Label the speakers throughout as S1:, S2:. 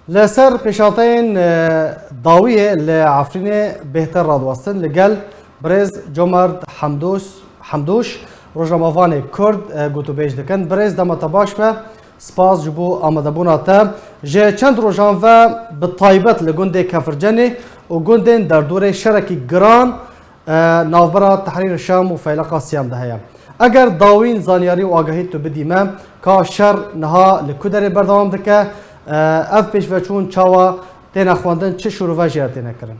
S1: لسر پیشاتین داویه لعفرین بهتر رادوستن لگل برز جمرد حمدوش روجنامه‌وان کرد گوتو بیج دکن برز دمت باش به سپاس جبو آماده بوناته جه چند روزان و به طایبت لگند کفرجنی و گندن در دور شرکی گران ناوبرا تحریر شام و فیلقا سیام دهیم. اگر داوین زانیاری و آگاهی تو بدیمه که شر نها لکودر بردام دکه اف پیش و چون چاوا تین خواندن چه شروع و جیرتی نکرن؟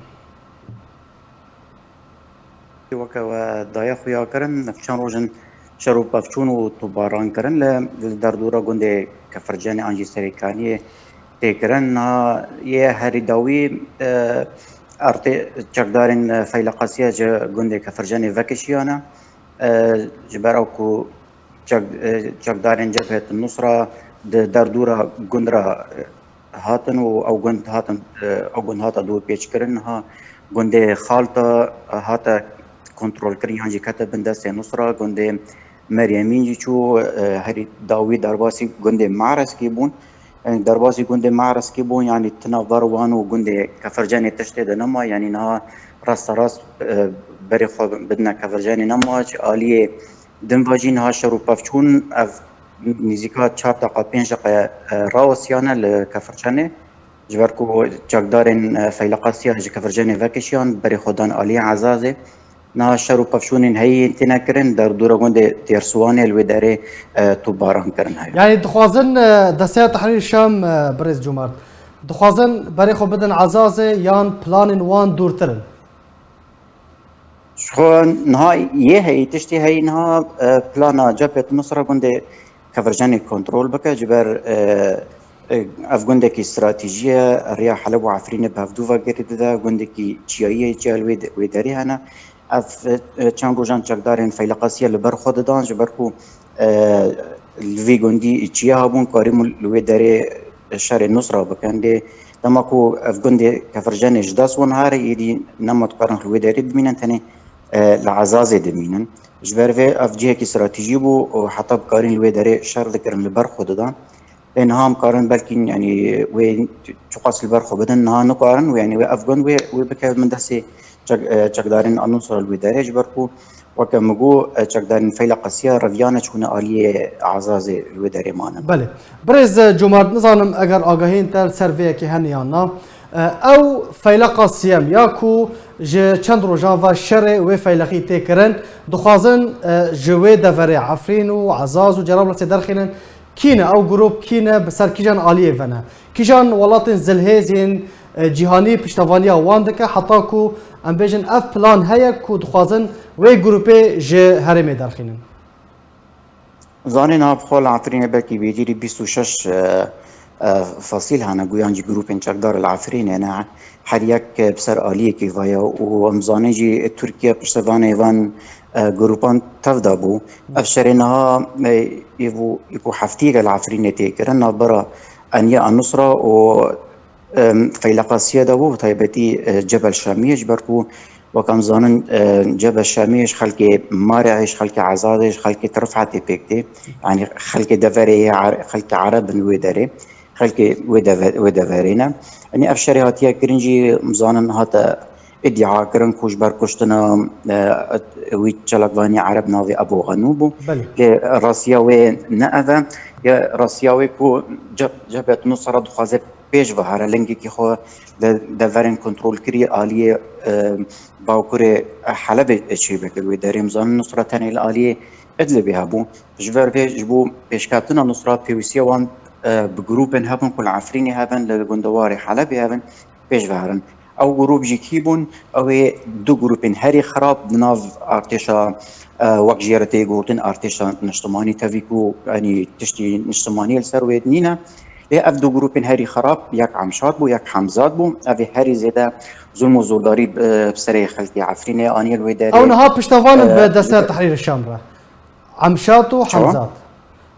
S2: وكا دايا خويا كرن نفشان روجن شروع بافچون و توباران كرن در دورا گنده كفرجاني انجي سريكاني تكرن يه هري داوي ارتي چقدارن فيلقاسيا گنده كفرجاني وكشيانا جبراوكو چقدارن جبهة النصرة در دورا گندرا هاتن او گند هاتن او گند هاتا دو پیچ کرن ها گنده خالتا هاتا کنترل کردن هنجی کتب بندست نصرة گنده مریمین جی چو هری داوی درباسی گنده معرض کی بون درباسی گنده معرض کی بون یعنی تناور وانو گنده کفرجانی تشتید نما یعنی نه راست راست بری خواب بدنا کفرجانی نما عالیه دنباجین ها شروع پفچون اف نزیکا 4 دقیقه 5 دقیقه راوسیانه لکفرجانی جبرکو چقدارن فیلقاسیا جی کفرجانی وکشیان بری خودان عالیه عزازه نا شروع پفشونین هی انتنا کرن در دور گنده تیرسوانه الوداره تو باران کرن هی
S1: یعنی دخوازن دسته تحریر شام برز جمرد دخوازن برای خود بدن عزازه یان پلان وان دورترن
S2: شخو نها یه هی تشتی هی نها پلانا جبهة نصرة گنده کفرجانی کنترول بکه جبر اف گنده کی استراتیجیه ریا حلب و عفرین بهفدو و گرده ده گنده کی چیاییه چیال ویداری هنه اف چند روزان چقدارن فیلقاسیه لبر خود دان جبرکو الوی گندی چیا هبون کاریم لوی داره شهر نصرة بکنده تماکو اف گنده کفرجان اجداس ونهار ایدی نمت قارن لوی داره دمینن تنه لعزازه دمینن جبر في اف جهه کی استراتیجی بو و حتی بکارین لوی داره شهر ذکرن لبر خود دان انها مقارن بلکن يعني وين تقاس البر خو بدن نها نقارن ويعني افغان وي بكا من دسي چقدارن النصر الوداري جبركو وكمجو چقدارن فيلقاسيا رفيانه شكون عاليه اعزاز الوداري معنا
S1: بله برز جمرد نظام اگر آگاهین تر سروی که هنیانا او فیلقاسیام یاکو چند روزان و شر و فیلقی تکرن دخوازن جوی دفر عفرین و عزاز و جراب لسی درخینن كينا او جروب كينا بسر كيجان عاليه فنا كيجان ولاتن زلهيزين جهاني بشتوانيا واندك حتاكو ام بيجن اف بلان هيا كو دخوازن وي جروبي ج هرمي دارخينن
S2: زانينا بخول عفرين بلكي بيجيري 26 فصيل هانا جويان جي جروبين چقدار العفرين انا حريك بسر آليه كيفايا ومزاني جي تركيا بشتوان ايوان جروبان تفدا بو افشرينها يبو حفتيق العفرين تيكرن برا انيا النصرة و فيلقاسيا دابو طيبتي جبل شاميش بركو وكم زانن جبل شاميش خلق مارعش خلق عزادش خلق ترفعتي بيكتي يعني خلق دفري خلق عرب ودري خلق ودفرينا اني افشري هاتيا كرنجي مزانن هاتا ادعاء كرن كوش بركشتنا ويتشلقواني عرب ناوي ابو غنوبو راسياوي نأذا يا راسياوي كو جبهة نصرة دخوازه بيش بهارا لنجي كي خو دفرين كنترول كري آلية باوكوري حلب اشيبك الويداري مزان نصرة تاني الآلية ادل بها بو جبر بيش بو بيشكاتنا نصرة بيوسيا وان بجروبن هابن كل عفريني هابن لغندواري حلب هابن بيش بهارن او جروب جي كيبون او دو جروبين هري خراب بناف ارتشا وقت جيرتي قوتن ارتشا نشتماني تفيكو يعني تشتي نشتماني السرويد نينا اف دو جروبين هري خراب ياك عمشات بو ياك حمزات بو افي هري زيدا ظلم وزورداري بسري خلتي عفريني اني الوداري
S1: او نها بشتفان بدسات تحرير الشام را عمشات وحمزات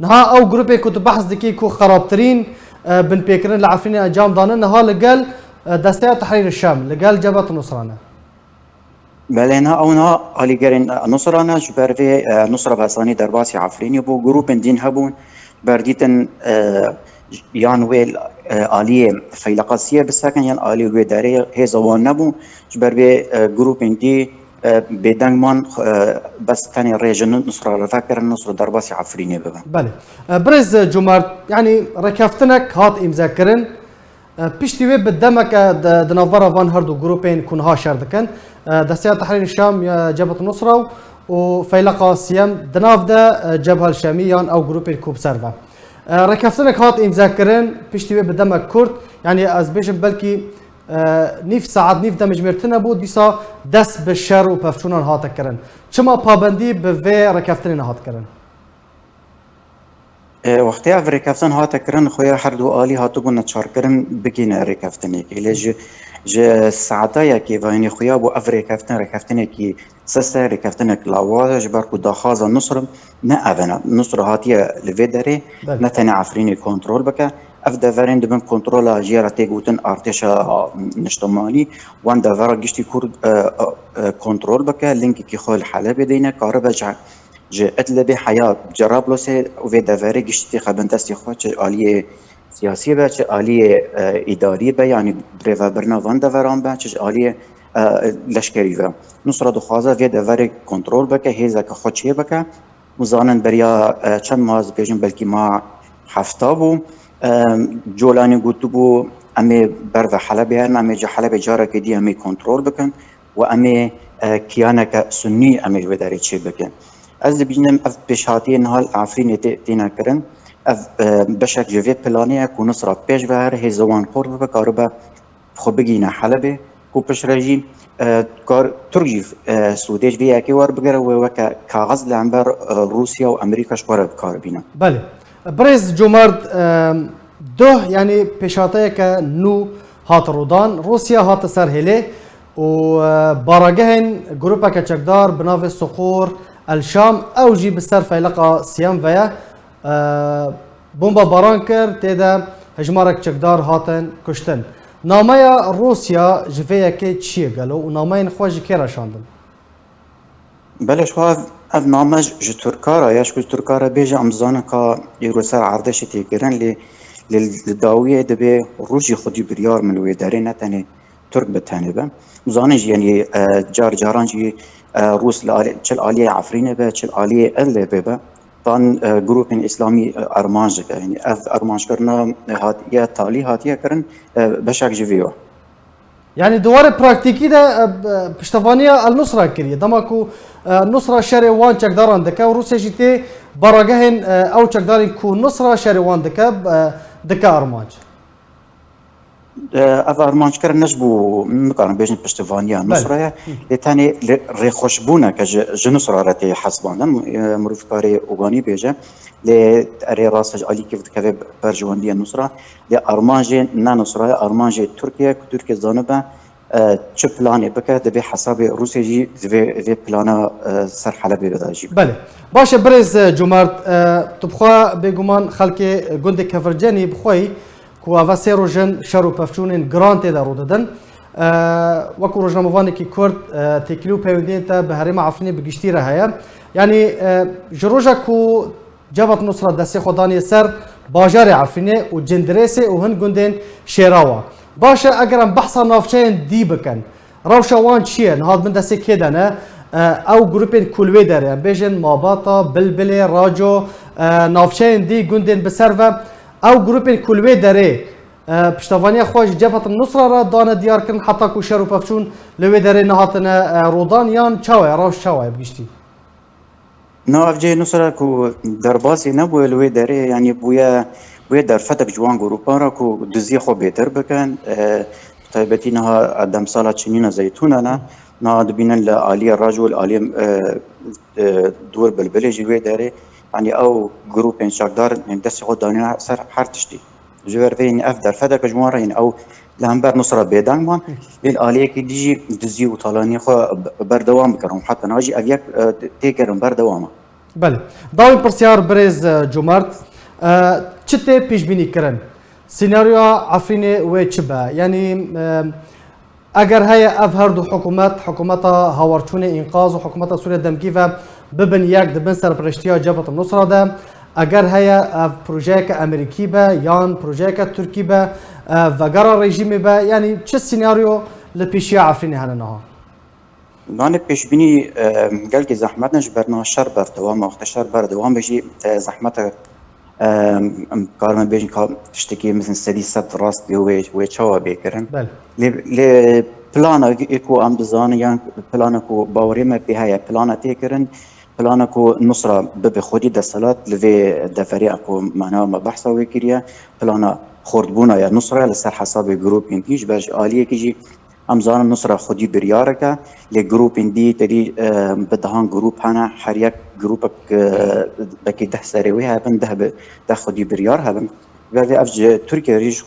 S1: نها او جروبي كنت بحث دكي كو خرابترين بن بيكرن العفريني اجام دانا نها لقال دسته تحرير الشام لقال جبهة نصرانة
S2: بلينا اونا اليجرين نصرانة جبر في نصرة بساني درباسي عفريني بو جروب دين هبون برديتن یان ویل آلیه فیلقاسیه بسکن یان آلیه وی داره هزوان نبو جبر به گروپ اندی بدنگ من بس تاني ريجن نصر الفاكر نصر درباسي عفريني ببن
S1: بله برز جمرت يعني ركفتنك هات امذاكرن بيشتي وي بدمك دنافرا فان هاردو جروبين كونها شاردكن دستيات تحرير الشام جبهة النصرة وفيلقا سيام دناف دا جبهة الشامية او جروبين كوب سيرفا ركفتنك هات امذاكرن بيشتي وي بدمك كورد يعني از بيجن بلكي نیف ساعت نیف دمج مرتنه بود دیسا دست به شر و پفچونان هات کرن چما پابندی به وی رکفتن هات کرن
S2: وقتی اف رکفتن هات کرن خویا هر دو آلی هاتو بون چار کرن بگین رکفتنی که لیج ج ساعتایی که وینی خویا بو اف رکفتنی که سسته رکفتنی کلاواج بر کو داخاز نصر نه اونا نصر هاتیه لوی داره نه تنی عفرینی کنترل بکه اف دفرين دبن كنترولا جيرتي قوتن ارتشا نشتماني وان دفر قشتي كورد كنترول بكا لينك كي خول حلب دينا كهربا جا اتلبي حياة جرابلوسي وفي دفري قشتي خبنتستي خوات آلية سياسية با آلية إدارية با يعني بريفا برنا وان دفران با آلية لشكري با نصرة دخوازة في دفري كنترول بكا هيزا كخوات شي بكا وزانن بريا چند ماز بيجن بلكي ما حفتابو جولانی گوتو بو امی برد حلب هرن امی جا حلب جاره که دی امی کنترول بکن و امی کیانه که سنی امی بداری چی بکن از بینم اف بشاتی نهال عفرین تینا کرن اف بشک جوی پلانیه که نصرا پیش بهر هزوان خورد بکارو با خو بگینه حلبه کو پیش رجی کار ترجی سودیج بی اکی وار بگره و وکا کاغذ لعنبر روسیا و امریکا شواره بکار بینه
S1: بله برز جمرد ده يعني بشاتيك نو هات رودان روسيا هات سرهله و باراجهن جروبا كتشكدار بناف الصخور الشام اوجي بالسر فيلقى سيام فيا بومبا بارانكر تيدا هجمارك تشكدار هاتن كشتن نامايا روسيا جفيا كي تشي قالوا وناماين خواج كيرا شاندن
S2: بلش خواف اف نامج ج ترکارا یا شکل ترکارا بیجا امزانه که یروسر عردش تیگرن لداویه دبی روشی خودی بریار ملوی داره نتنه ترک بتنه با مزانج یعنی جار جاران جی روس چل آلیه عفرینه با چل آلیه اله با طان گروپ اسلامی ارمانج که یعنی اف ارمانج کرنا هاتیه تالی هاتیه کرن بشک جویو
S1: يعني دوار براكتيكي ده بشتفانية النصرة كريه دماكو نصرة شاري وان چكداران دكا وروسيا جيتي براغهن او چكدارين كو نصرة شاري وان دكا ارمانج
S2: اف ارمانج كرن نجبو مقارن بيجن بشتفانية نصرة لتاني ريخوشبونا كج نصرة رتي حسبانا مروف كاري اوغاني بيجا لأري راسج علي كيف كذا برجواندية نصرة لأرمانجي نا نصرة أرمانجي تركيا كتركيا زانبا چه بلاني بكا دبي حساب روسيا جي دبي بلانا سر حلبي بداجي
S1: بله باشه برز جمرت تبخوا بگومان خلق گند کفرجانی بخوای کو اواسه روجن شرو پفچونن گرانت دارو دادن وكو روجناموفاني كي كورد تكلو بيودين تا بهريم عفني بگشتي رهايا يعني جروجا كو جبهة نصرة دستي خداني سر باجار عفريني و جندريسي و هن گندين شيراوا باشا اگرم بحثا نافچين دي بكن روشا وان چيه نهاد من دستي كيدانا او گروپين كولوي داره بيجن ماباتا بلبلي راجو نافچين دي گندين بسر او گروپين كولوي داره پشتواني خوش جبهة النصرة را دانا ديار كن حتى كو شرو پفچون لوي داره نهاتنا رودان يان چاوه روش چاوه بگشتي
S2: ناف جي نصرة كو درباسي نبوه لوي داره يعني بويا در فتك جوان گروپارا كو دزي خو بيتر بكن طيبتي نها دم سالة چنين زيتونة نا دبينن لآلية الرجل آلية دور بلبلي جوي داره يعني او گروپين شاكدار يعني دستي خود دانينا سر حر تشتي جوار فين اف در فتك جوان يعني او لهمبر نصرة بيدان مان للآلية كي ديجي دزي وطالاني خو بردوام بكرهم حتى ناجي افيك تيكرهم بردوامه
S1: بله داوی پرسیار برز جمرت چته پیش بینی کردن سیناریو عفرین و چبه یعنی اگر های اف هر دو حکومت هاورچون انقاذ و حکومت سوریه دمکی و ببن یک دبن سرپرشتی جبهة النصرة ده اگر هيا اف بروژه امریکی به یان بروژه ترکی به وگرا رژیم به یعنی چه سیناریو لپیشی عفرین هنها
S2: نان پیشبینی گل که زحمت نش برنا شر بر دوام وقت شر بر دوام بشی زحمت کارم بیشتر که تشتکی مثل سدی صد راست و چوا بیکرن
S1: بله
S2: ل پلان اکو ام بزانه یا پلان کو باوری ما بهاي پلان تیکرن پلان کو نصرة به خودی دستلات لوی دفری اکو معناه ما بحثا وکریه پلان خردبونا یا نصرة لسر حساب جروب انتیج برج عالیه کیجی امزان نصرة خودی بریارکه لجروب اندی تری بدهان جروب هنا هر یک جروبك بکی ده سریوی هبن ده خودی بریار هبن ولی افج ترکیه ریش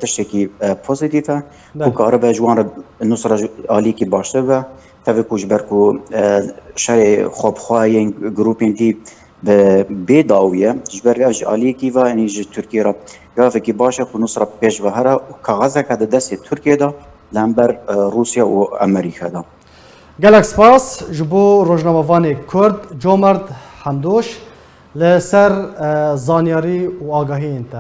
S2: تشتكي بوزيتيفا وكهرباء جوان النصرة عالي كي باشتبه تفكوش بركو شري خوب خواهين جروبين دي بيضاوية جبر افج عالي كيفا يعني جي تركيا را جافكي باشا ونصرة بيش بهرا وكغزة كده دستي تركيا دا لامبر روسيا وامريكا دا
S1: گلک سپاس جبو روزنامه‌وان کرد جومرد حمدوش لسر زانیاری و آگاهی انت